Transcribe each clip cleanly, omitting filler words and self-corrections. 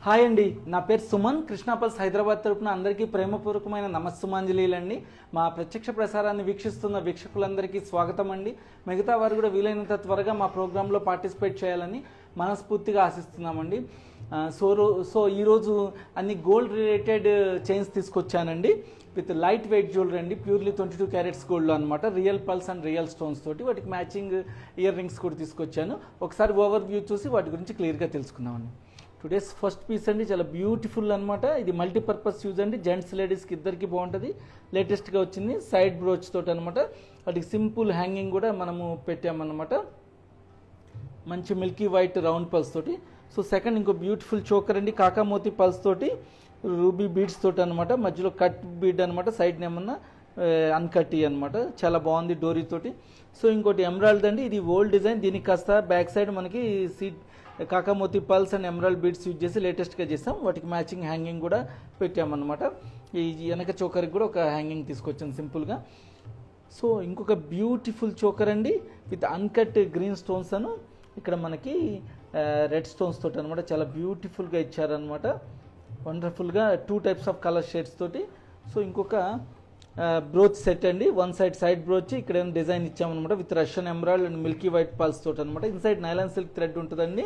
Hi అండి, నా పేరు సుమన్. కృష్ణా పల్స్ హైదరాబాద్ తరపున అందరికీ ప్రేమపూర్వకమైన నమస్సుమాంజలీలండి. మా ప్రత్యక్ష ప్రసారాన్ని వీక్షిస్తున్న వీక్షకులందరికీ స్వాగతం అండి. మిగతా వారు కూడా వీలైనంత త్వరగా మా ప్రోగ్రాంలో పార్టిసిపేట్ చేయాలని మనస్ఫూర్తిగా ఆశిస్తున్నామండి. సో ఈరోజు అన్ని గోల్డ్ రిలేటెడ్ చైన్స్ తీసుకొచ్చానండి. విత్ లైట్ వెయిట్ జ్యువెలరీ అండి, ప్యూర్లీ 22 క్యారెట్స్ గోల్డ్లో అనమాట. Real pearls and real stones తోటి వాటికి మ్యాచింగ్ ఇయర్ రింగ్స్ కూడా తీసుకొచ్చాను. ఒకసారి ఓవర్ వ్యూ చూసి వాటి గురించి క్లియర్గా తెలుసుకుందామండి. టుడేస్ ఫస్ట్ పీస్ అండి, చాలా బ్యూటిఫుల్ అనమాట. ఇది మల్టీపర్పస్ యూజ్ అండి, జెంట్స్ లేడీస్కి ఇద్దరికి బాగుంటుంది. లేటెస్ట్గా వచ్చింది సైడ్ బ్రోచ్ తోటి అనమాట. వాటికి సింపుల్ హ్యాంగింగ్ కూడా మనము పెట్టామన్నమాట, మంచి మిల్కీ వైట్ రౌండ్ పల్స్ తోటి. సో సెకండ్ ఇంకో బ్యూటిఫుల్ చోకర్ అండి, కాకామోతి పల్స్ తోటి రూబీ బీడ్స్ తోటి అనమాట. మధ్యలో కట్ బీడ్ అనమాట, సైడ్ ఏమన్నా అన్కట్టి అనమాట. చాలా బాగుంది డోరీ తోటి. సో ఇంకోటి ఎమరాల్డ్ అండి, ఇది ఓల్డ్ డిజైన్. దీనికి కాస్త బ్యాక్ సైడ్ మనకి సీట్ కాకామోతి pearls and emerald beads use చేసి లేటెస్ట్గా చేస్తాం. వాటికి మ్యాచింగ్ హ్యాంగింగ్ కూడా పెట్టామన్నమాట. ఈ వెనక చోకర్కి కూడా ఒక హ్యాంగింగ్ తీసుకొచ్చాను సింపుల్గా. సో ఇంకొక బ్యూటిఫుల్ చోకర్ అండి విత్ అన్కట్ గ్రీన్ స్టోన్స్ అను ఇక్కడ మనకి రెడ్ స్టోన్స్ తోటి అనమాట. చాలా బ్యూటిఫుల్గా ఇచ్చారనమాట, వండర్ఫుల్గా 2 టైప్స్ ఆఫ్ కలర్ షేడ్స్ తోటి. సో ఇంకొక బ్రోచ్ సెట్ అండి, వన్ సైడ్ బ్రోచ్ ఇక్కడ డిజైన్ ఇచ్చామన్నమాట with Russian emerald and milky white pearls తోటి అనమాట. ఇన్సైడ్ నైలాన్ సిల్క్ థ్రెడ్ ఉంటుందండి,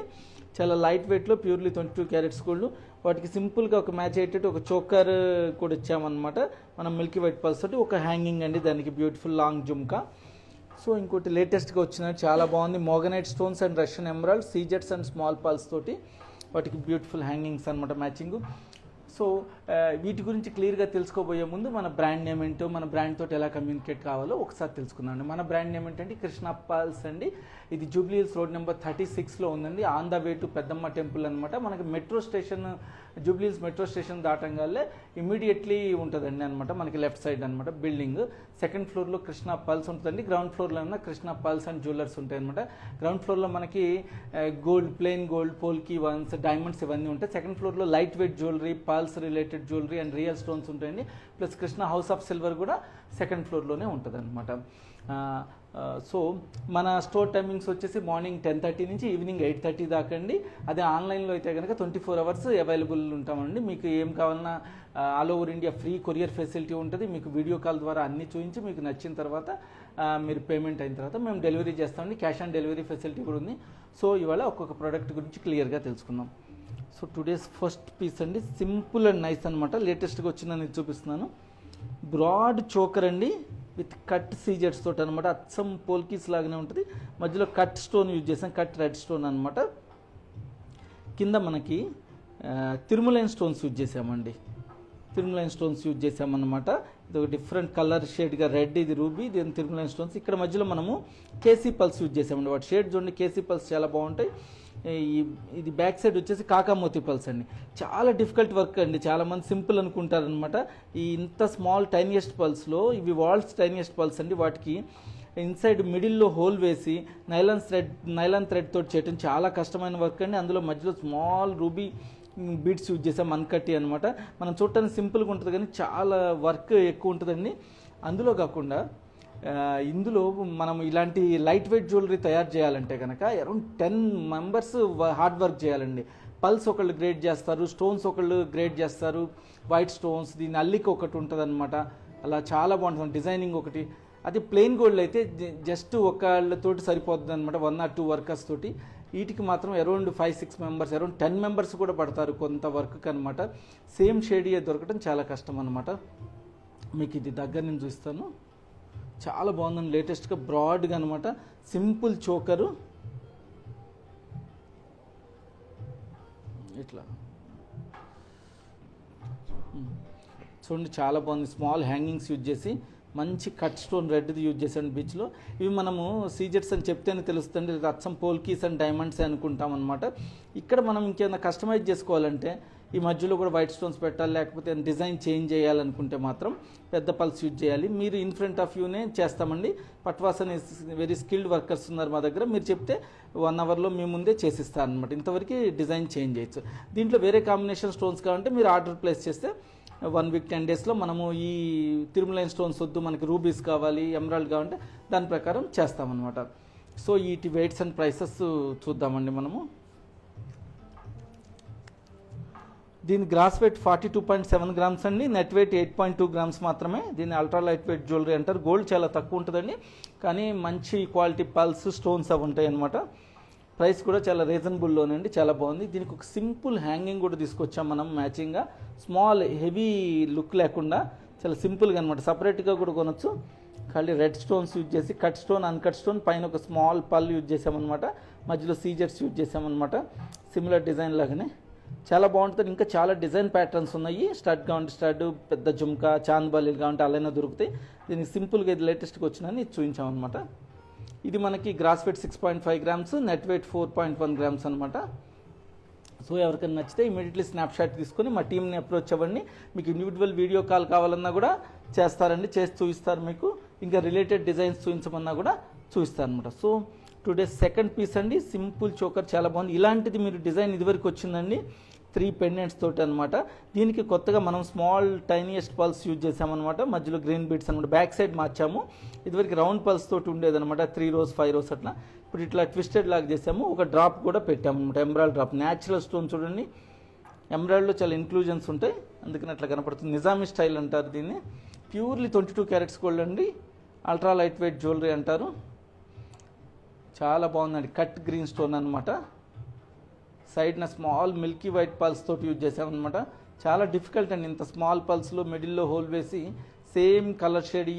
చాలా లైట్ వెయిట్లో ప్యూర్లీ 22 క్యారెట్స్ గోల్డ్. వాటికి సింపుల్గా ఒక మ్యాచ్ అయ్యేటట్టు ఒక చోకర్ కూడా ఇచ్చామన్నమాట మనం మిల్కీ వైట్ పల్స్ తోటి. ఒక హ్యాంగింగ్ అండి దానికి బ్యూటిఫుల్ లాంగ్ జుమ్కా. సో ఇంకోటి లేటెస్ట్గా వచ్చిన చాలా బాగుంది, moganite stones and Russian emerald సీజెట్స్ అండ్ స్మాల్ పల్స్ తోటి. వాటికి బ్యూటిఫుల్ హ్యాంగింగ్స్ అనమాట మ్యాచింగ్. సో వీటి గురించి క్లియర్గా తెలుసుకోబోయే ముందు మన బ్రాండ్ నేమ్ ఏంటో, మన బ్రాండ్ తోటి ఎలా కమ్యూనికేట్ కావాలో ఒకసారి తెలుసుకుందాం. మన బ్రాండ్ నేమ్ ఏంటంటే కృష్ణా పల్స్ అండి. ఇది జూబ్లీ హిల్స్ రోడ్ నెంబర్ 36లో ఉందండి, on the way to Peddamma temple అనమాట. మనకి metro station, Jubilee Hills metro station దాటంగానే ఇమీడియట్లీ ఉంటుందండి అనమాట. మనకి లెఫ్ట్ సైడ్ అనమాట బిల్డింగ్. సెకండ్ ఫ్లోర్లో కృష్ణా పల్స్ ఉంటుందండి. గ్రౌండ్ ఫ్లోర్లో ఉన్న కృష్ణా పల్స్ అండ్ జ్యువెలర్స్ ఉంటాయి అనమాట. గ్రౌండ్ ఫ్లోర్లో మనకి gold, plain gold, polki ones, diamonds ఇవన్నీ ఉంటాయి. సెకండ్ ఫ్లోర్లో light weight jewellery, pearls related jewellery and real stones ఉంటాయండి. Plus Krishna house of silver కూడా సెకండ్ ఫ్లోర్లోనే ఉంటుంది అనమాట. సో మన స్టోర్ టైమింగ్స్ వచ్చేసి మార్నింగ్ 10:30 నుంచి ఈవినింగ్ 8:30 దాకా అండి. అదే ఆన్లైన్లో అయితే కనుక 24 అవర్స్ అవైలబుల్ ఉంటామండి. మీకు ఏం కావాలన్నా all over India free courier facility ఉంటుంది. మీకు వీడియో కాల్ ద్వారా అన్నీ చూపించి మీకు నచ్చిన తర్వాత మీరు పేమెంట్ అయిన తర్వాత మేము డెలివరీ చేస్తామండి. క్యాష్ ఆన్ డెలివరీ ఫెసిలిటీ కూడా ఉంది. సో ఇవాళ ఒక్కొక్క ప్రోడక్ట్ గురించి క్లియర్గా తెలుసుకుందాం. సో టుడేస్ ఫస్ట్ పీస్ అండి, సింపుల్ అండ్ నైస్ అనమాట. లేటెస్ట్గా వచ్చిందని చూపిస్తున్నాను. బ్రాడ్ చోకర్ అండి విత్ కట్ సీజెట్స్ తోటి అనమాట. అచ్చం పోల్కీస్ లాగానే ఉంటుంది. మధ్యలో కట్ స్టోన్ యూజ్ చేసాం, కట్ రెడ్ స్టోన్ అనమాట. కింద మనకి తిరుమలైన్ స్టోన్స్ యూజ్ చేసామండి, తిరుమలైన్ స్టోన్స్ యూజ్ చేసామన్నమాట. ఇది ఒక డిఫరెంట్ కలర్ షేడ్గా రెడ్, ఇది రూబీ, ఇది తిరుమలైన్ స్టోన్స్. ఇక్కడ మధ్యలో మనము కేసీ పల్స్ యూజ్ చేసామండి. వాటి షేడ్ చూడండి, కేసీ పల్స్ చాలా బాగుంటాయి. ఇది బ్యాక్ సైడ్ వచ్చేసి కాకామోతి పల్స్ అండి. చాలా డిఫికల్ట్ వర్క్ అండి, చాలామంది సింపుల్ అనుకుంటారనమాట. ఈ ఇంత స్మాల్ టైనియెస్ట్ పల్స్లో ఇవి వరల్డ్స్ టైనియెస్ట్ పల్స్ అండి. వాటికి ఇన్సైడ్ మిడిల్లో హోల్ వేసి నైలాన్ థ్రెడ్ తోటి చేయటం చాలా కష్టమైన వర్క్ అండి. అందులో మధ్యలో స్మాల్ రూబీ బీడ్స్ యూజ్ చేసాం, అన్కట్టి అనమాట. మనం చూడటానికి సింపుల్గా ఉంటుంది కానీ చాలా వర్క్ ఎక్కువ ఉంటుందండి. అందులో కాకుండా ఇందులో మనం ఇలాంటి లైట్ వెయిట్ జ్యువెలరీ తయారు చేయాలంటే కనుక అరౌండ్ 10 మెంబర్స్ హార్డ్ వర్క్ చేయాలండి. పల్స్ ఒకళ్ళు గ్రేడ్ చేస్తారు, స్టోన్స్ ఒకళ్ళు గ్రేడ్ చేస్తారు, వైట్ స్టోన్స్, దీని అల్లిక ఒకటి ఉంటుంది అనమాట. అలా చాలా బాగుంటుంది డిజైనింగ్ ఒకటి. అది ప్లెయిన్ గోల్డ్ అయితే జస్ట్ ఒకళ్ళతోటి సరిపోతుంది అనమాట, 1 or 2 వర్కర్స్ తోటి. వీటికి మాత్రం అరౌండ్ 5-6 మెంబర్స్, అరౌండ్ 10 మెంబర్స్ కూడా పడతారు కొంత వర్క్ అనమాట. సేమ్ షేడ్ దొరకడం చాలా కష్టం అనమాట. మీకు ఇది దగ్గర నుంచి చూస్తాను, చాలా బాగుందండి. లేటెస్ట్గా బ్రాడ్గా అనమాట, సింపుల్ చోకరు ఇట్లా చూడండి, చాలా బాగుంది. స్మాల్ హ్యాంగింగ్స్ యూజ్ చేసి మంచి కట్ స్టోన్ రెడ్ది యూజ్ చేసాను బీచ్లో. ఇవి మనము సీజెట్స్ అని చెప్తేనే తెలుస్తుంది, అచ్చం పోల్కీస్ అండ్ డైమండ్స్ అనుకుంటాం అనమాట. ఇక్కడ మనం ఇంకేమైనా కస్టమైజ్ చేసుకోవాలంటే ఈ మధ్యలో కూడా వైట్ స్టోన్స్ పెట్టాలి, లేకపోతే డిజైన్ చేంజ్ చేయాలనుకుంటే మాత్రం పెద్ద పల్స్ యూజ్ చేయాలి. మీరు ఇన్ ఫ్రంట్ ఆఫ్ యూనే చేస్తామండి. పట్వాస్ అనే వెరీ స్కిల్డ్ వర్కర్స్ ఉన్నారు మా దగ్గర. మీరు చెప్తే 1 అవర్లో మీ ముందే చేసిస్తారు అనమాట. ఇంతవరకు డిజైన్ చేంజ్ చేయొచ్చు. దీంట్లో వేరే కాంబినేషన్ స్టోన్స్ కావాలంటే మీరు ఆర్డర్ ప్లేస్ చేస్తే 1 week 10 daysలో మనము ఈ తిరుమలైన్ స్టోన్స్ వద్దు, మనకి రూబీస్ కావాలి, ఎమరాల్డ్ కావాలంటే దాని ప్రకారం చేస్తామన్నమాట. సో వీటి వెయిట్స్ అండ్ ప్రైసెస్ చూద్దామండి మనము. దీని గ్రాస్ వెయిట్ 42.7 గ్రామ్స్ అండి, నెట్ వెయిట్ 8.2 గ్రామ్స్ మాత్రమే. దీన్ని అల్ట్రా లైట్ వెయిట్ జ్యువెలరీ అంటారు. గోల్డ్ చాలా తక్కువ ఉంటుందండి, కానీ మంచి క్వాలిటీ పల్స్ స్టోన్స్ అవి ఉంటాయి అన్నమాట. ప్రైస్ కూడా చాలా రీజనబుల్లోనండి, చాలా బాగుంది. దీనికి ఒక సింపుల్ హ్యాంగింగ్ కూడా తీసుకొచ్చాం మనం మ్యాచింగ్గా. స్మాల్ హెవీ లుక్ లేకుండా చాలా సింపుల్గా అనమాట. సపరేట్గా కూడా కొనొచ్చు. ఖాళీ రెడ్ స్టోన్స్ యూజ్ చేసి కట్ స్టోన్, అన్కట్ స్టోన్, పైన ఒక స్మాల్ పల్ యూజ్ చేసామన్నమాట. మధ్యలో సీజెట్స్ యూజ్ చేసామన్నమాట. సిమిలర్ డిజైన్ లాగానే చాలా బాగుంటుంది. ఇంకా చాలా డిజైన్ ప్యాటర్న్స్ ఉన్నాయి. స్టడ్ కావాలంటే స్టడ్, పెద్ద జుమ్కా, చాంద్ బాలీలు కావాలంటే అలానే దొరుకుతాయి. దీనికి సింపుల్గా ఇది లేటెస్ట్గా వచ్చిందని చూపించామన్నమాట. ఇది మనకి gross weight 6.5 grams, net weight 4.1 grams అనమాట. సో ఎవరికైనా నచ్చితే ఇమీడియట్లీ స్నాప్షాట్ తీసుకొని మా టీంని అప్రోచ్ అవ్వండి. మీకు ఇండివిజువల్ వీడియో కాల్ కావాలన్నా కూడా చేస్తారండి, చేసి చూపిస్తారు మీకు. ఇంకా రిలేటెడ్ డిజైన్స్ చూపించమన్నా కూడా చూపిస్తారు అనమాట. సో టుడే సెకండ్ పీస్ అండి, సింపుల్ చోకర్ చాలా బాగుంది. ఇలాంటిది మీరు డిజైన్ ఇదివరకు వచ్చిందండి 3 పెండెంట్స్ తోటి అనమాట. దీనికి కొత్తగా మనం స్మాల్ టైనియెస్ట్ పల్స్ యూజ్ చేసామన్నమాట. మధ్యలో గ్రీన్ బీడ్స్ అనమాట. బ్యాక్ సైడ్ మార్చాము. ఇదివరకు రౌండ్ పల్స్ తోటి ఉండేదన్నమాట, 3 rows 5 rows అట్లా. ఇప్పుడు ఇట్లా ట్విస్టెడ్ లాగా చేసాము. ఒక డ్రాప్ కూడా పెట్టాము అనమాట, ఎమరాల్డ్ డ్రాప్. న్యాచురల్ స్టోన్ చూడండి, ఎమరాల్డ్లో చాలా ఇంక్లూజన్స్ ఉంటాయి, అందుకని అట్లా కనపడుతుంది. నిజామీ స్టైల్ అంటారు దీన్ని. ప్యూర్లీ 22 క్యారెట్స్ గోల్డ్ అండి, అల్ట్రా లైట్ వెయిట్ జ్యువెలరీ అంటారు. చాలా బాగుందండి. కట్ గ్రీన్ స్టోన్ అనమాట. సైడ్న స్మాల్ మిల్కీ వైట్ పల్స్ తోటి యూజ్ చేసామన్నమాట. చాలా డిఫికల్ట్ అండి, ఇంత స్మాల్ పల్స్లో మిడిల్లో హోల్ వేసి సేమ్ కలర్ షేడ్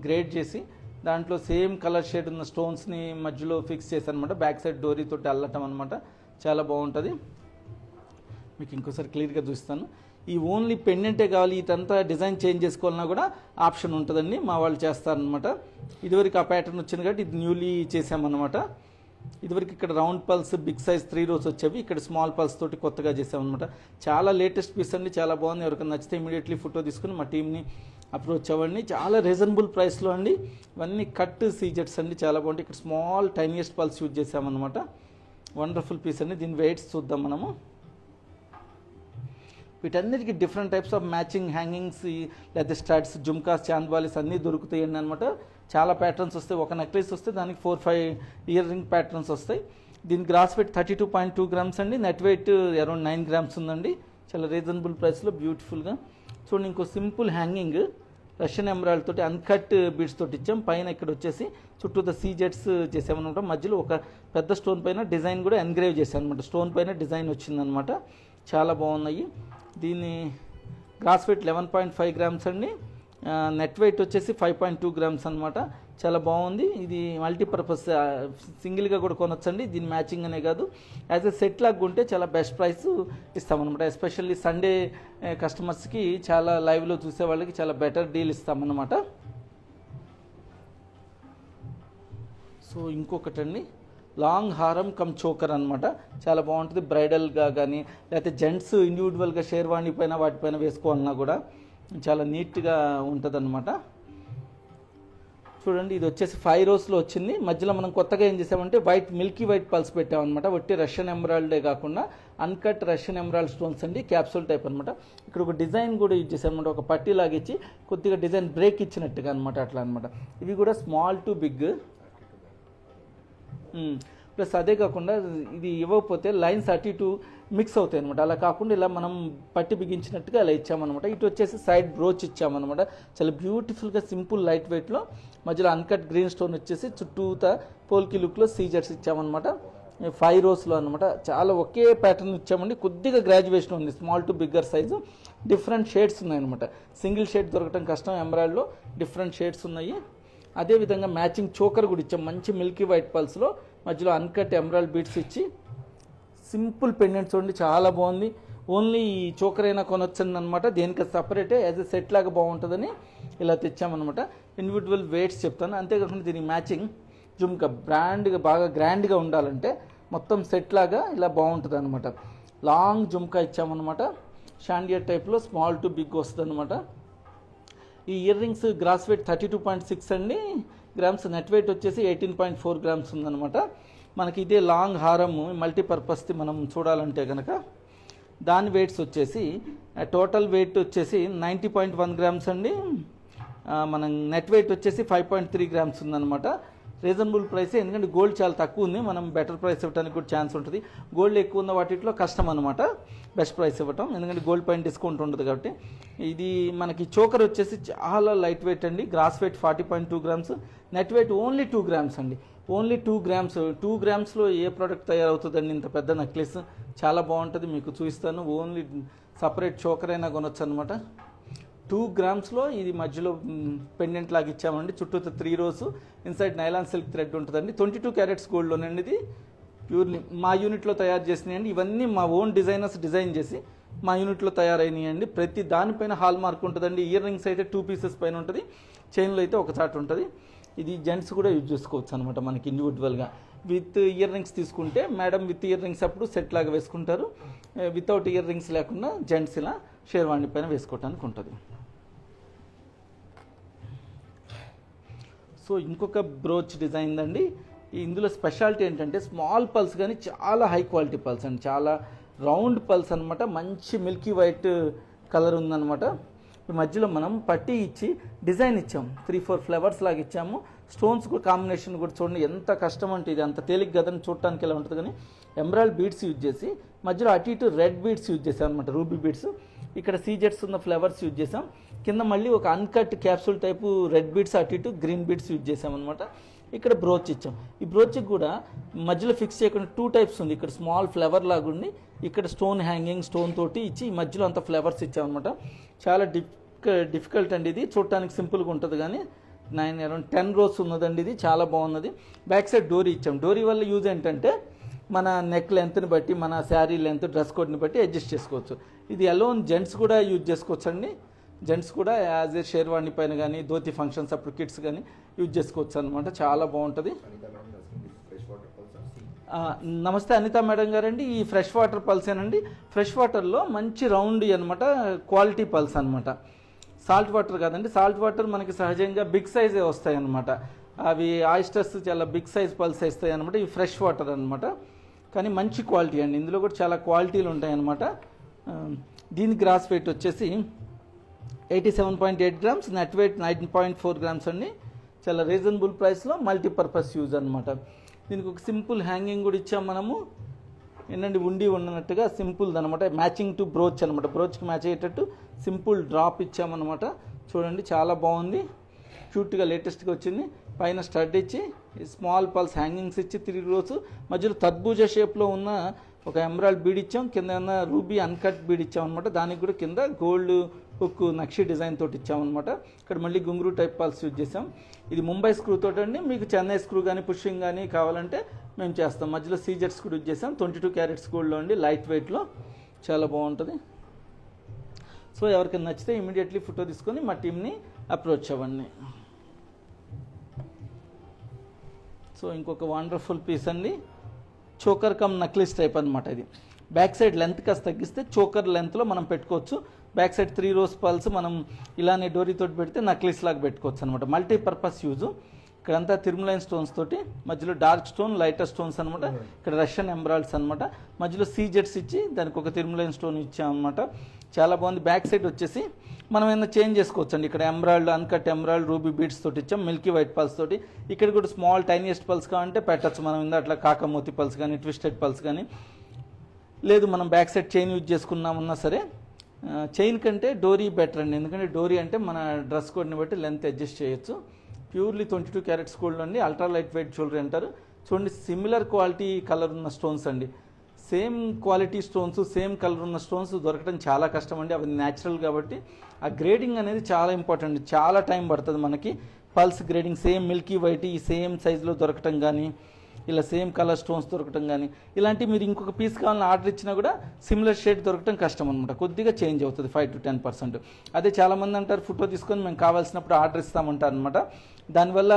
గ్రేడ్ చేసి దాంట్లో సేమ్ కలర్ షేడ్ ఉన్న స్టోన్స్ని మధ్యలో ఫిక్స్ చేశారనమాట. బ్యాక్ సైడ్ డోరీ తోటి అల్లటం అనమాట. చాలా బాగుంటుంది. మీకు ఇంకోసారి క్లియర్గా చూస్తాను. ఈ ఓన్లీ పెండెంటే కావాలి, ఇదంతా డిజైన్ చేంజ్ చేసుకోవాలన్నా కూడా ఆప్షన్ ఉంటుందండి, మా వాళ్ళు చేస్తారనమాట. ఇదివరకు ఆ ప్యాటర్న్ వచ్చింది కాబట్టి ఇది న్యూలీ చేసామన్నమాట. ఇదివరకు ఇక్కడ round pearls big size 3 rows వచ్చేవి, ఇక్కడ స్మాల్ పల్స్ తోటి కొత్తగా చేసామన్నమాట. చాలా లేటెస్ట్ పీస్ అండి, చాలా బాగుంది. ఎవరికైనా నచ్చితే ఇమీడియట్లీ ఫోటో తీసుకుని మా టీంని అప్రోచ్ అవ్వండి. చాలా రీజనబుల్ ప్రైస్లో అండి. ఇవన్నీ కట్ సీజెట్స్ అండి, చాలా బాగుంటాయి. ఇక్కడ స్మాల్ టైనియెస్ట్ పల్స్ యూజ్ చేసామన్నమాట. వండర్ఫుల్ పీస్ అండి. దీని వెయిట్స్ చూద్దాం మనము. వీటన్నిటికీ different types of matching hangings, లేదా స్టడ్స్, జుమ్కాస్, చాంద్వాలీస్ అన్నీ దొరుకుతాయండి అనమాట. చాలా ప్యాటర్న్స్ వస్తాయి. ఒక నెక్లెస్ వస్తే దానికి 4-5 ఇయర్ రింగ్ ప్యాటర్న్స్ వస్తాయి. దీని గ్రాస్ వెయిట్ 32.2 గ్రామ్స్ అండి, నెట్ వెయిట్ అరౌండ్ 9 గ్రామ్స్ ఉందండి. చాలా రీజనబుల్ ప్రైస్లో బ్యూటిఫుల్గా చూడండి. ఇంకో సింపుల్ హ్యాంగింగ్ రష్యన్ ఎమరాల్డ్ తోటి అన్కట్ బీడ్స్ తోటి ఇచ్చాం. పైన ఇక్కడ వచ్చేసి చుట్టూ సీజెట్స్ చేసామన్నమాట. మధ్యలో ఒక పెద్ద స్టోన్ పైన డిజైన్ కూడా ఎన్గ్రేవ్ చేశాను అనమాట. స్టోన్ పైన డిజైన్ వచ్చిందనమాట. చాలా బాగున్నాయి. దీని గ్రాస్ వెయిట్ 11.5 గ్రామ్స్ అండి, నెట్ వెయిట్ వచ్చేసి 5.2 గ్రామ్స్ అనమాట. చాలా బాగుంది. ఇది మల్టీపర్పస్, సింగిల్గా కూడా కొనొచ్చండి. దీని మ్యాచింగ్ అనే కాదు, యాజ్ ఎ సెట్ లాగా ఉంటే చాలా బెస్ట్ ప్రైస్ ఇస్తామన్నమాట. ఎస్పెషల్లీ సండే కస్టమర్స్కి, చాలా లైవ్లో చూసే వాళ్ళకి చాలా బెటర్ డీల్ ఇస్తామన్నమాట. సో ఇంకొకటండి, లాంగ్ హారం కమ్ చోకర్ అనమాట. చాలా బాగుంటుంది. బ్రైడల్గా కానీ లేకపోతే జెంట్స్ ఇండివిజువల్గా షేర్వాణి పైన వాటిపైన వేసుకోవాలన్నా కూడా చాలా నీట్గా ఉంటుంది అనమాట. చూడండి, ఇది వచ్చేసి 5 rows వచ్చింది. మధ్యలో మనం కొత్తగా ఏం చేసామంటే వైట్ మిల్కీ వైట్ పల్స్ పెట్టామన్నమాట. వట్టి రష్యన్ ఎమరాల్డే కాకుండా అన్కట్ రష్యన్ ఎమరాల్డ్ స్టోన్స్ అండి, క్యాప్సూల్ టైప్ అనమాట. ఇక్కడ ఒక డిజైన్ కూడా యూజ్ చేశామన్నమాట. ఒక పట్టీ లాగిచ్చి కొద్దిగా డిజైన్ బ్రేక్ ఇచ్చినట్టుగా అనమాట, అట్లా అనమాట. ఇవి కూడా స్మాల్ టు బిగ్. ప్లస్ అదే కాకుండా ఇది ఇవ్వకపోతే లైన్స్ అటు ఇటు మిక్స్ అవుతాయి అనమాట. అలా కాకుండా ఇలా మనం పట్టి బిగించినట్టుగా అలా ఇచ్చామన్నమాట. ఇటు వచ్చేసి సైడ్ బ్రోచ్ ఇచ్చామన్నమాట. చాలా బ్యూటిఫుల్గా సింపుల్ లైట్ వెయిట్లో మధ్యలో అన్కట్ గ్రీన్ స్టోన్ వచ్చేసి చుట్టూతా పోల్కి లుక్లో సీజర్స్ ఇచ్చామన్నమాట. 5 rows అనమాట. చాలా ఒకే ప్యాటర్న్ ఇచ్చామండి. కొద్దిగా గ్రాడ్యుయేషన్ ఉంది, small to bigger size. Different shades ఉన్నాయన్నమాట. సింగిల్ షేడ్ దొరకటం కష్టం, ఎమరాల్డ్లో డిఫరెంట్ షేడ్స్ ఉన్నాయి. అదేవిధంగా మ్యాచింగ్ చోకర్ కూడా ఇచ్చాం, మంచి మిల్కీ వైట్ పల్స్లో. మధ్యలో అన్కట్ ఎమరాల్డ్ బీడ్స్ ఇచ్చి సింపుల్ పెండెంట్ చూడండి, చాలా బాగుంది. ఓన్లీ ఈ చోకర్ అయినా కొనొచ్చండి అనమాట. దేనికి సపరేటే యాజ్ ఎ సెట్ లాగా బాగుంటుందని ఇలా తెచ్చామన్నమాట. ఇండివిజువల్ వెయిట్స్ చెప్తాను. అంతేకాకుండా దీనికి మ్యాచింగ్ జుమ్కా బ్రాండ్గా బాగా గ్రాండ్గా ఉండాలంటే మొత్తం సెట్ లాగా ఇలా బాగుంటుంది అనమాట. లాంగ్ జుమ్కా ఇచ్చామన్నమాట. షాండియర్ టైప్లో స్మాల్ టు బిగ్ వస్తుంది అనమాట. ఈ ఇయర్ రింగ్స్ గ్రాస్ వెయిట్ 32.6 అండి గ్రామ్స్, నెట్ వెయిట్ వచ్చేసి 18.4 గ్రామ్స్ ఉందన్నమాట. మనకి ఇదే లాంగ్ హారం మల్టీపర్పస్ది మనం చూడాలంటే కనుక దాని వెయిట్స్ వచ్చేసి టోటల్ వెయిట్ వచ్చేసి 90.1 గ్రామ్స్ అండి. మనం నెట్ వెయిట్ వచ్చేసి 5.3 గ్రామ్స్ ఉందన్నమాట. రీజనబుల్ ప్రైస్, ఎందుకంటే గోల్డ్ చాలా తక్కువ ఉంది, మనం బెటర్ ప్రైస్ ఇవ్వడానికి కూడా ఛాన్స్ ఉంటుంది. గోల్డ్ ఎక్కువ ఉన్న వాటిలో కష్టం అనమాట బెస్ట్ ప్రైస్ ఇవ్వటం, ఎందుకంటే గోల్డ్ పైన డిస్కౌంట్ ఉంటుంది కాబట్టి. ఇది మనకి చోకర్ వచ్చేసి చాలా లైట్ వెయిట్ అండి, gross weight 40.2 grams, net weight only 2 grams అండి, ఓన్లీ 2 గ్రామ్స్. 2 గ్రామ్స్లో ఏ ప్రోడక్ట్ తయారవుతుందండి ఇంత పెద్ద నెక్లెస్, చాలా బాగుంటుంది, మీకు చూపిస్తాను. ఓన్లీ సపరేట్ చోకర్ అయినా కొనొచ్చు అనమాట. 2 గ్రామ్స్లో ఇది మధ్యలో పెండెంట్ లాగా ఇచ్చామండి, చుట్టూ 3 rows, inside nylon silk thread ఉంటుందండి. 22 క్యారెట్స్ గోల్డ్లోనండి, ఇది ప్యూర్లీ మా యూనిట్లో తయారు చేసినాయండి. ఇవన్నీ మా ఓన్ డిజైనర్స్ డిజైన్ చేసి మా యూనిట్లో తయారైనాయండి. ప్రతి దానిపైన హాల్ మార్క్ ఉంటుందండి. ఇయర్ రింగ్స్ అయితే 2 పీసెస్ పైన ఉంటుంది, చైన్లో అయితే ఒక చాట్ ఉంటుంది. ఇది జెంట్స్ కూడా యూజ్ చేసుకోవచ్చు అనమాట మనకి ఇండివిజువల్గా. విత్ ఇయర్ రింగ్స్ తీసుకుంటే మేడం విత్ ఇయర్ రింగ్స్ అప్పుడు సెట్ లాగా వేసుకుంటారు, వితౌట్ ఇయర్ రింగ్స్ లేకుండా జెంట్స్ ఇలా షేర్వాణి పైన వేసుకోవడానికి ఉంటుంది. సో ఇంకొక బ్రోచ్ డిజైన్ అండి, ఇందులో స్పెషాలిటీ ఏంటంటే స్మాల్ పల్స్ కానీ చాలా హై క్వాలిటీ పల్స్ అండి, చాలా రౌండ్ పల్స్ అనమాట, మంచి మిల్కీ వైట్ కలర్ ఉందన్నమాట. ఈ మధ్యలో మనం పట్టీ ఇచ్చి డిజైన్ ఇచ్చాము, 3-4 ఫ్లవర్స్ లాగా ఇచ్చాము. స్టోన్స్ కూడా కాంబినేషన్ కూడా చూడండి ఎంత కష్టం అంటే, ఇది అంత తేలిక కదని చూడటానికి ఎలా ఉంటుంది, కానీ ఎమరాల్డ్ బీడ్స్ యూజ్ చేసి మధ్యలో అటు ఇటు రెడ్ బీడ్స్ యూజ్ చేసాం అనమాట, రూబీ బీడ్స్. ఇక్కడ సీజెట్స్ ఉన్న ఫ్లవర్స్ యూజ్ చేసాం, కింద మళ్ళీ ఒక uncut capsule type red beads అటు ఇటు గ్రీన్ బీడ్స్ యూజ్ చేసాం అనమాట. ఇక్కడ బ్రోచ్ ఇచ్చాం, ఈ బ్రోచ్కి కూడా మధ్యలో ఫిక్స్ చేయకుండా 2 టైప్స్ ఉంది. ఇక్కడ స్మాల్ ఫ్లవర్ లాగా ఉండి ఇక్కడ స్టోన్ హ్యాంగింగ్ స్టోన్ తోటి ఇచ్చి ఈ మధ్యలో అంత ఫ్లవర్స్ ఇచ్చామన్నమాట. చాలా డిఫికల్ట్ అండి, ఇది చూడటానికి సింపుల్గా ఉంటుంది కానీ అరౌండ్ 10 రోస్ ఉన్నదండి, ఇది చాలా బాగున్నది. బ్యాక్ సైడ్ డోరీ ఇచ్చాం. డోరీ వల్ల యూజ్ ఏంటంటే మన నెక్ లెంత్ని బట్టి, మన శారీ లెంత్, డ్రెస్ కోడ్ని బట్టి అడ్జస్ట్ చేసుకోవచ్చు. ఇది అలోన్ జెంట్స్ కూడా యూజ్ చేసుకోవచ్చు అండి, జెంట్స్ కూడా యాజ్ ఏ షేర్వాణి పైన కానీ ధోతి ఫంక్షన్స్ అప్పుడు కిడ్స్ కానీ యూజ్ చేసుకోవచ్చు అనమాట, చాలా బాగుంటుంది. నమస్తే అనిత మేడం గారండి, ఈ ఫ్రెష్ వాటర్ పల్సేనండి. ఫ్రెష్ వాటర్లో మంచి రౌండ్ అనమాట, క్వాలిటీ పల్స్ అనమాట, సాల్ట్ వాటర్ కాదండి. సాల్ట్ వాటర్ మనకి సహజంగా బిగ్ సైజే వస్తాయి అనమాట, అవి ఆయిస్టర్స్ చాలా బిగ్ సైజ్ పల్స్ వేస్తాయి అనమాట. ఇవి ఫ్రెష్ వాటర్ అనమాట, కానీ మంచి క్వాలిటీ అండి, ఇందులో కూడా చాలా క్వాలిటీలు ఉంటాయి అనమాట. దీని గ్రాస్ వెయిట్ వచ్చేసి 87.8 గ్రామ్స్, నెట్ వెయిట్ 9.4 గ్రామ్స్ అండి, చాలా రీజనబుల్ ప్రైస్లో మల్టీపర్పస్ యూజ్ అనమాట. దీనికి ఒక సింపుల్ హ్యాంగింగ్ కూడా ఇచ్చాం మనము, ఏంటంటే ఉండి ఉన్నట్టుగా సింపుల్ అనమాట, మ్యాచింగ్ టు బ్రోచ్ అనమాట, బ్రోచ్కి మ్యాచ్ అయ్యేటట్టు సింపుల్ డ్రాప్ ఇచ్చామన్నమాట. చూడండి చాలా బాగుంది, క్యూట్గా లేటెస్ట్గా వచ్చింది. పైన స్టడ్ ఇచ్చి స్మాల్ పల్స్ హ్యాంగింగ్స్ ఇచ్చి 3 రోస్, మధ్యలో తర్బూజ షేప్లో ఉన్న ఒక ఎమరాల్డ్ బీడ్ ఇచ్చాం, కింద ఉన్న రూబీ అన్కట్ బీడ్ ఇచ్చామన్నమాట. దానికి కూడా కింద గోల్డ్ హుక్ నక్షి డిజైన్ తోటి ఇచ్చామన్నమాట. ఇక్కడ మళ్ళీ గుంగురు టైప్ పల్స్ యూజ్ చేసాం. ఇది ముంబై స్క్రూ తోటి అండి, మీకు చెన్నై స్క్రూ కానీ పుషింగ్ కానీ కావాలంటే మేము చేస్తాం. మధ్యలో సీజెట్స్ కూడా యూజ్ చేసాం, 22 క్యారెట్స్ గోల్డ్లో అండి, లైట్ వెయిట్లో చాలా బాగుంటుంది. సో ఎవరికైనా నచ్చితే ఇమీడియట్లీ ఫోటో తీసుకొని మా టీమ్ని అప్రోచ్ అవ్వండి. సో ఇంకొక వండర్ఫుల్ పీస్ అండి, చోకర్ కమ్ నక్లిస్ టైప్ అనమాట. ఇది బ్యాక్ సైడ్ లెంత్ కాస్త తగ్గిస్తే చోకర్ లెంత్లో మనం పెట్టుకోవచ్చు. బ్యాక్ సైడ్ 3 రోస్ పల్స్ మనం ఇలానే డోరీతో పెడితే నక్లిస్ లాగా పెట్టుకోవచ్చు అనమాట, మల్టీపర్పస్ యూజ్. ఇక్కడంతా తిరుమలైన్ స్టోన్స్ తోటి, మధ్యలో డార్క్ స్టోన్ లైటర్ స్టోన్స్ అనమాట, ఇక్కడ రష్యన్ ఎంబ్రాయిడ్స్ అనమాట, మధ్యలో సీజెట్స్ ఇచ్చి దానికి ఒక తిరుమలైన్ స్టోన్ ఇచ్చామన్నమాట. చాలా బాగుంది. బ్యాక్ సైడ్ వచ్చేసి మనం ఏమైనా చేంజ్ చేసుకోవచ్చు అండి, ఇక్కడ ఎంబ్రాయిడ్ అన్కట్ ఎంబ్రాయిడ్ రూబీ బీడ్స్ తోటి ఇచ్చాం, మిల్కీ వైట్ పల్స్ తోటి. ఇక్కడ కూడా స్మాల్ టైనియస్ట్ పల్స్ కావాలంటే పెట్టచ్చు మనం, అట్లా కాకమోతి పల్స్ కానీ ట్విస్టెడ్ పల్స్ కానీ. లేదు మనం బ్యాక్ సైడ్ చైన్ యూజ్ చేసుకున్నామన్నా సరే, చైన్ కంటే డోరీ బెటర్ అండి, ఎందుకంటే డోరీ అంటే మన డ్రెస్ కోడ్ని బట్టి లెంత్ అడ్జస్ట్ చేయొచ్చు. ప్యూర్లీ 22 క్యారెట్స్ గోల్డ్ అండి, అల్ట్రా లైట్ వెయిట్ జ్యువెలరీ అంటారు. చూడండి సిమిలర్ క్వాలిటీ కలర్ ఉన్న స్టోన్స్ అండి, same quality stones same colour ఉన్న స్టోన్స్ దొరకడం చాలా కష్టం అండి, అవి న్యాచురల్ కాబట్టి. ఆ గ్రేడింగ్ అనేది చాలా ఇంపార్టెంట్, చాలా టైం పడుతుంది మనకి. Pulse grading same Milky white ఈ సేమ్ సైజులో దొరకటం కానీ, ఇలా సేమ్ కలర్ స్టోన్స్ దొరకటం కానీ, ఇలాంటి మీరు ఇంకొక పీస్ కావాలని ఆర్డర్ ఇచ్చినా కూడా సిమిలర్ షేడ్ దొరకటం కష్టం అనమాట, కొద్దిగా చేంజ్ అవుతుంది 5 to 10%. అదే చాలామంది అంటారు ఫోటో తీసుకొని మేము కావాల్సినప్పుడు ఆర్డర్ ఇస్తామంటారు అనమాట. దానివల్ల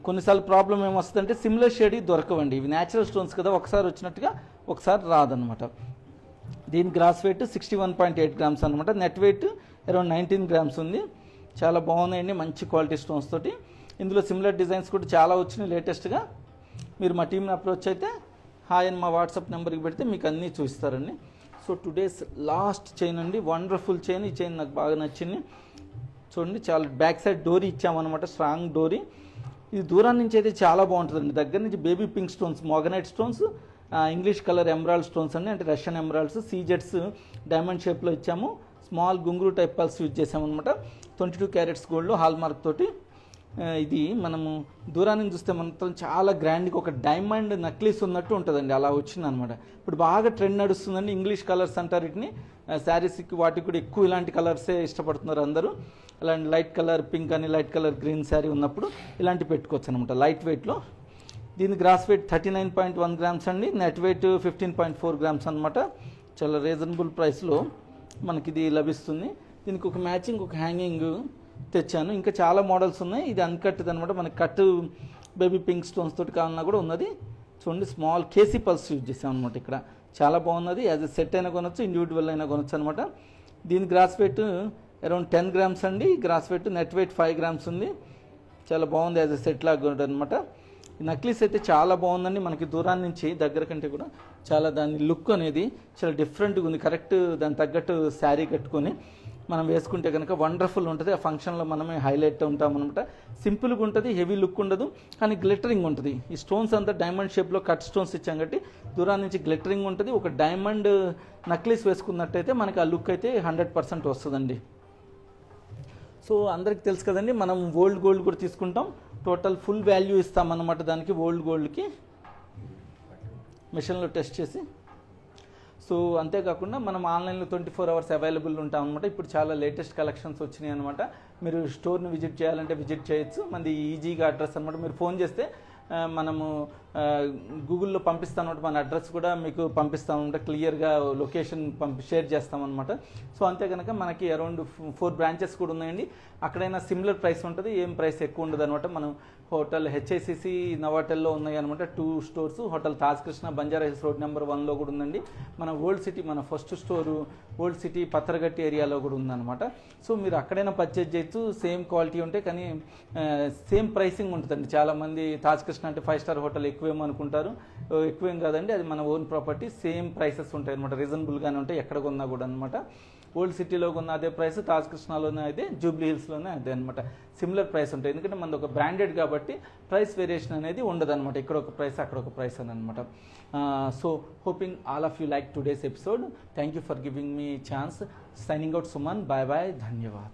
కొన్నిసార్లు ప్రాబ్లం ఏమొస్తుందంటే సిమిలర్ షేడ్ దొరకవండి, ఇవి న్యాచురల్ స్టోన్స్ కదా, ఒకసారి వచ్చినట్టుగా ఒకసారి రాదనమాట. దీని గ్రాస్ వెయిట్ 61.8 గ్రామ్స్ అనమాట, నెట్ వెయిట్ అరౌండ్ 19 గ్రామ్స్ ఉంది. చాలా బాగున్నాయండి, మంచి క్వాలిటీ స్టోన్స్ తోటి. ఇందులో సిమిలర్ డిజైన్స్ కూడా చాలా వచ్చినాయి లేటెస్ట్గా. మీరు మా టీంని అప్రోచ్ అయితే హాయ్ అని మా వాట్సాప్ నెంబర్కి పెడితే మీకు అన్నీ చూస్తారండి. సో టుడేస్ లాస్ట్ చైన్ అండి, వండర్ఫుల్ చైన్. ఈ చైన్ నాకు బాగా నచ్చింది. చూడండి చాలా బ్యాక్ సైడ్ డోరీ ఇచ్చామన్నమాట, స్ట్రాంగ్ డోరీ. ఇది దూరం నుంచి అయితే చాలా బాగుంటుందండి. దగ్గర నుంచి baby pink stones, moganite stones, English colour emerald stones అండి, అంటే రష్యన్ ఎమరాల్డ్స్, సీజెట్స్ డైమండ్ షేప్లో ఇచ్చాము. స్మాల్ గుంగురు టైప్ పల్స్ యూజ్ చేసామన్నమాట. 22 క్యారెట్స్ గోల్డ్ హాల్ మార్క్ తోటి. ఇది మనము దూరాన్ని చూస్తే మొత్తం చాలా గ్రాండ్గా ఒక డైమండ్ నక్లీస్ ఉన్నట్టు ఉంటుందండి, అలా వచ్చిందనమాట. ఇప్పుడు బాగా ట్రెండ్ నడుస్తుందండి, ఇంగ్లీష్ కలర్స్ అంటారు వీటిని. శారీస్కి వాటికి కూడా ఎక్కువ ఇలాంటి కలర్సే ఇష్టపడుతున్నారు అందరూ. అలాంటి లైట్ కలర్ పింక్ అని, లైట్ కలర్ గ్రీన్ శారీ ఉన్నప్పుడు ఇలాంటి పెట్టుకోవచ్చు అనమాట లైట్ వెయిట్లో. దీని గ్రాస్ వెయిట్ 39.1 గ్రామ్స్ అండి, నెట్ వెయిట్ 15.4 గ్రామ్స్ అనమాట. చాలా రీజనబుల్ ప్రైస్లో మనకి ఇది లభిస్తుంది. దీనికి ఒక మ్యాచింగ్ ఒక హ్యాంగింగ్ తెచ్చాను. ఇంకా చాలా మోడల్స్ ఉన్నాయి. ఇది అన్కట్ది అనమాట, మనకి కట్ బేబీ పింక్ స్టోన్స్ తోటి కావాలన్నా కూడా ఉన్నది. చూడండి, స్మాల్ కేసీ పల్స్ యూజ్ చేసాం అనమాట. ఇక్కడ చాలా బాగున్నది. యాజ్ ఎ సెట్ అయినా కొనొచ్చు, ఇండివిజువల్ అయినా కొనొచ్చు అనమాట. దీని గ్రాస్ వెయిట్ అరౌండ్ 10 గ్రామ్స్ అండి. Gross weight net weight 5 grams ఉంది. చాలా బాగుంది, యాజ్ ఎ సెట్ లాగా ఉంటుంది అనమాట. ఈ నక్లీస్ అయితే చాలా బాగుందండి. మనకి దూరాన్ని నుంచి దగ్గర కంటే కూడా చాలా దాని లుక్ అనేది చాలా డిఫరెంట్గా ఉంది. కరెక్ట్ దాని తగ్గట్టు శారీ కట్టుకొని మనం వేసుకుంటే కనుక వండర్ఫుల్ ఉంటుంది. ఆ ఫంక్షన్లో మనమే హైలైట్ ఉంటాం అనమాట. సింపుల్గా ఉంటుంది, హెవీ లుక్ ఉండదు, కానీ గ్లిటరింగ్ ఉంటుంది. ఈ స్టోన్స్ అంతా డైమండ్ షేప్లో కట్ స్టోన్స్ ఇచ్చాం కాబట్టి దూరాన్ని నుంచి గ్లిటరింగ్ ఉంటుంది. ఒక డైమండ్ నక్లీస్ వేసుకున్నట్టయితే మనకి ఆ లుక్ అయితే 100% వస్తుందండి. సో అందరికి తెలుసు కదండి, మనం ఓల్డ్ గోల్డ్ కూడా తీసుకుంటాం. టోటల్ ఫుల్ వాల్యూ ఇస్తామన్నమాట దానికి, ఓల్డ్ గోల్డ్కి మిషన్లో టెస్ట్ చేసి. సో అంతేకాకుండా మనం ఆన్లైన్లో 24 అవర్స్ అవైలబుల్ ఉంటాం అనమాట. ఇప్పుడు చాలా లేటెస్ట్ కలెక్షన్స్ వచ్చినాయి అనమాట. మీరు స్టోర్ని విజిట్ చేయాలంటే విజిట్ చేయొచ్చు. మనది ఈజీగా అడ్రస్ అనమాట. మీరు ఫోన్ చేస్తే మనము గూగుల్లో పంపిస్తామన్నమాట. మన అడ్రస్ కూడా మీకు పంపిస్తామన్నమాట. క్లియర్గా లొకేషన్ షేర్ చేస్తామన్నమాట. సో అంతే కనుక మనకి అరౌండ్ 4 బ్రాంచెస్ కూడా ఉన్నాయండి. అక్కడైనా సిమిలర్ ప్రైస్ ఉంటుంది, ఏం ప్రైస్ ఎక్కువ ఉండదు అనమాట. మనం హోటల్ హెచ్ఐసిసి నవాటెల్లో ఉన్నాయి అనమాట 2 stores. Hotel Taj Krishna Banjara Hills road number 1లో కూడా ఉందండి. మన ఓల్డ్ సిటీ, మన ఫస్ట్ స్టోరు ఓల్డ్ సిటీ పత్రగట్టి ఏరియాలో కూడా ఉందన్నమాట. సో మీరు అక్కడైనా పర్చేజ్ చేయొచ్చు. సేమ్ క్వాలిటీ ఉంటాయి, కానీ సేమ్ ప్రైసింగ్ ఉంటుందండి. చాలామంది తాజ్ కృష్ణ అంటే 5 స్టార్ హోటల్ ఎక్కువేమో అనుకుంటారు. ఎక్కువేం కాదండి, అది మన ఓన్ ప్రాపర్టీ. సేమ్ ప్రైసెస్ ఉంటాయి అనమాట, రీజనబుల్గానే ఉంటాయి ఎక్కడ కొన్నా కూడా అనమాట. ఓల్డ్ సిటీలో కొన్న అదే ప్రైస్, తాజ్ కృష్ణలోనే అయితే, జూబ్లీ హిల్స్లోనే అదే అనమాట. సిమిలర్ ప్రైస్ ఉంటాయి, ఎందుకంటే మనది ఒక బ్రాండెడ్ కాబట్టి ప్రైస్ వేరియేషన్ అనేది ఉండదు అనమాట. ఇక్కడ ఒక ప్రైస్ అక్కడ ఒక ప్రైస్ అని అనమాట. So hoping all of you like today's episode. Thank you for giving me chance. Signing out Suman. Bye bye, ధన్యవాద్.